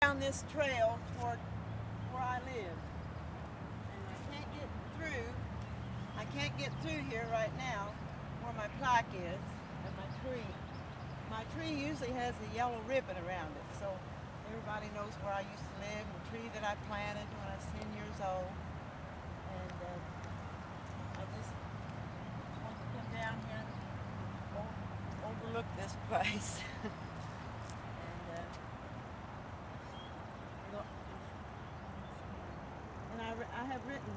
down this trail toward where I live. And I can't get through here right now where my plaque is and my tree. My tree usually has a yellow ribbon around it, so everybody knows where I used to live, and the tree that I planted when I was 10 years old. And I just want to come down here and overlook this place. And I have written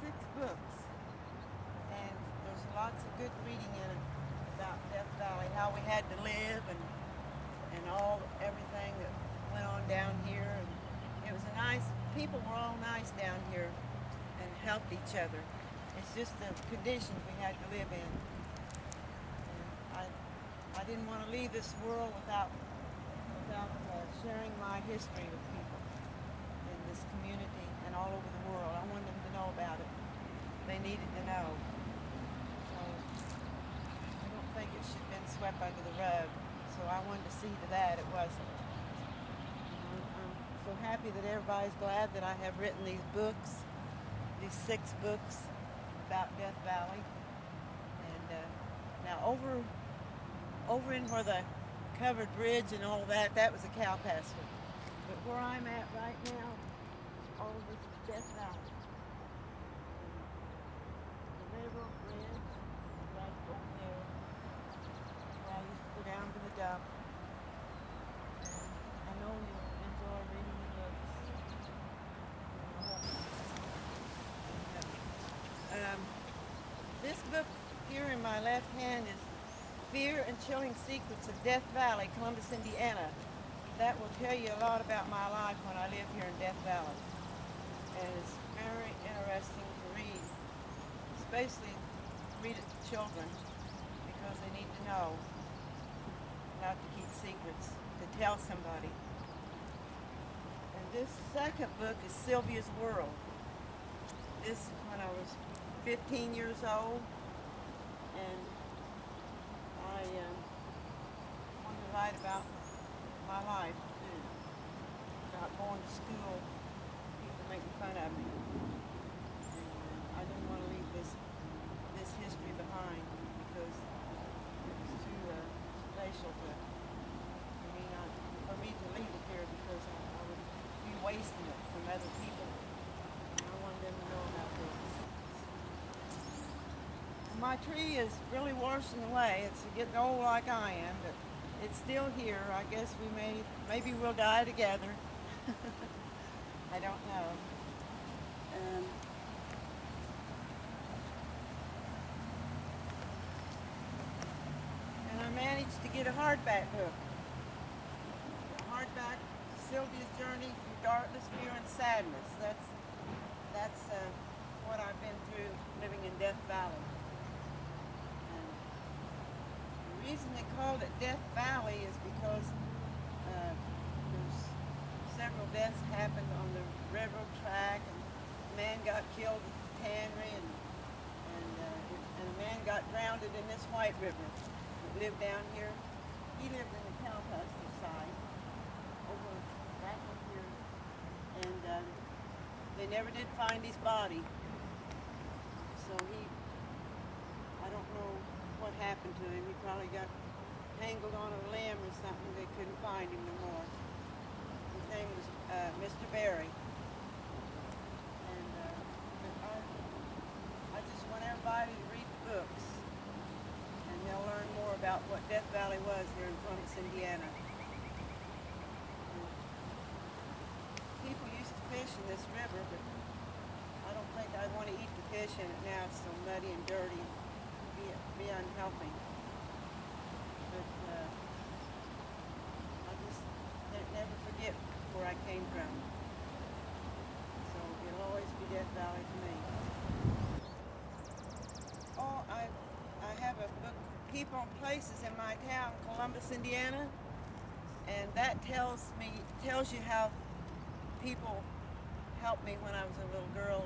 6 books, and there's lots of good reading in it about Death Valley, how we had to live, and everything that went on down here. And it was people were all nice down here and helped each other. It's just the conditions we had to live in. And I didn't want to leave this world without sharing my history with people in this community and all over the world. I wanted them to know about it. They needed to know. So I don't think it should have been swept under the rug. So I wanted to see to that it wasn't. I'm so happy that everybody's glad that I have written these books, these 6 books about Death Valley. And now over in where the covered bridge and all that was a cow pasture. But where I'm at right now, all of this is Death Valley. The railroad bridge is right over there, where I used to go down to the dump. And I know you'll enjoy reading the books. This book here in my left hand is Fear and Chilling Secrets of Death Valley, Columbus, Indiana. That will tell you a lot about my life when I lived here in Death Valley. And it's very interesting to read. Especially read it to children, because they need to know not to keep secrets, to tell somebody. And this second book is Sylvia's World. This is when I was 15 years old, and I wanted to write about my life too, about going to school, people making fun of me. And I didn't want to leave this history behind, because it was too special for me to leave it here, because I would be wasting it from other people. And I wanted them to know about this. My tree is really washing away. It's getting old like I am, but it's still here. I guess maybe we'll die together. I don't know. And I managed to get a hardback book. A hardback, Sylvia's Journey Through Darkness, Fear, and Sadness. That's what I've been through living in Death Valley. The reason they called it Death Valley is because there's several deaths happened on the railroad track, and a man got killed at the tannery, and a man got drowned in this White River that lived down here. He lived in the cow pasture side, over back up here, and they never did find his body. So I don't know what happened to him. He probably got tangled on a limb or something. They couldn't find him no more. His name was Mr. Berry. And I just want everybody to read the books, and they'll learn more about what Death Valley was here in Columbus, Indiana. People used to fish in this river, but I don't think I'd want to eat the fish in it now. It's so muddy and dirty. Be unhealthy. But I just never forget where I came from. So it'll always be Death Valley to me. Oh, I have a book, People and Places in my town, Columbus, Indiana, and that tells you how people helped me when I was a little girl,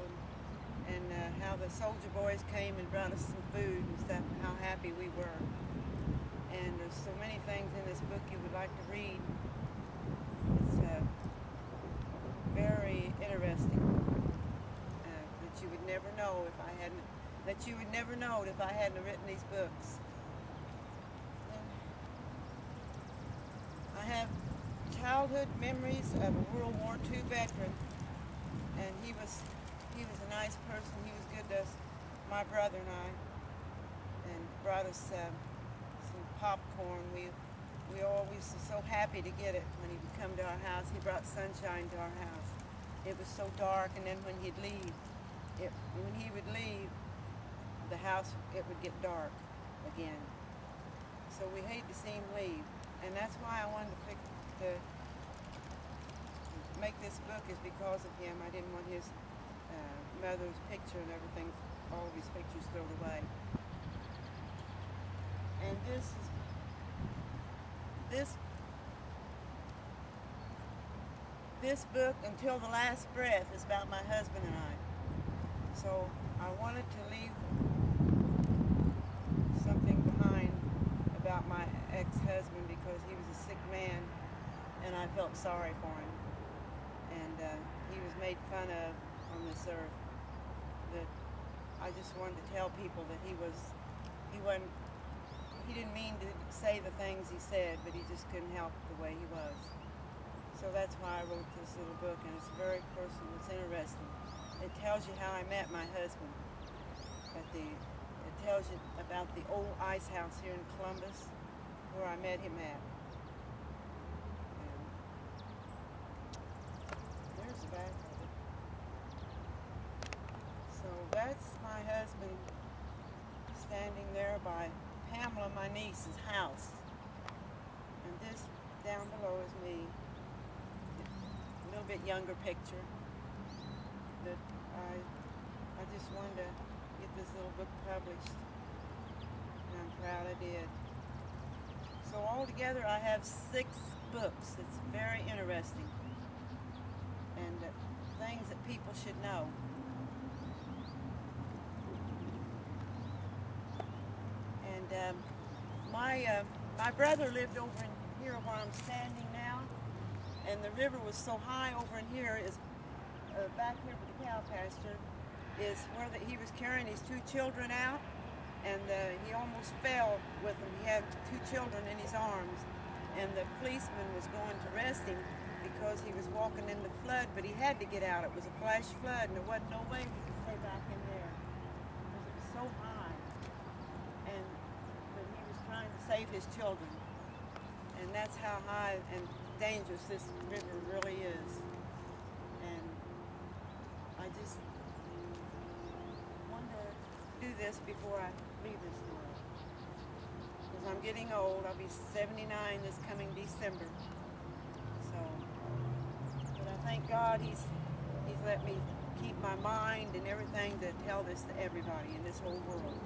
and how the soldier boys came and brought us some food and stuff, and how happy we were. And there's so many things in this book you would like to read. It's never know if I hadn't, that you would never know it if I hadn't written these books. And I have childhood memories of a World War II veteran, and he was a nice person. He was good to us, my brother and I, and brought us some popcorn. We always were so happy to get it when he would come to our house. He brought sunshine to our house. It was so dark, and then when he would leave, the house, it would get dark again. So we hate to see him leave, and that's why I wanted to make this book, is because of him. I didn't want his mother's picture and everything, all of his pictures thrown away. And this book, Until the Last Breath, is about my husband and I. So I wanted to leave something behind about my ex-husband, because he was a sick man and I felt sorry for him. And he was made fun of on this earth. That I just wanted to tell people that he didn't mean to say the things he said, but he just couldn't help the way he was. So that's why I wrote this little book, and it's very personal. It's interesting. It tells you how I met my husband. It tells you about the old ice house here in Columbus, where I met him at. And there's the back of it. So that's my husband standing there by Pamela, my niece's house. And this down below is me. A little bit younger picture. That I just wanted to get this little book published, and I'm proud I did. So altogether I have 6 books. It's very interesting, and things that people should know. And my brother lived over in here where I'm standing now, and the river was so high over in here, is back here with the cow pasture, is where he was carrying his 2 children out, and he almost fell with them. He had 2 children in his arms, and the policeman was going to arrest him because he was walking in the flood, but he had to get out. It was a flash flood, and there wasn't no way he could stay back in there because it was so high. But he was trying to save his children, and that's how high and dangerous this river really is. And I just want to do this before I leave this world, because I'm getting old. I'll be 79 this coming December. So, but I thank God He's let me keep my mind and everything to tell this to everybody in this whole world.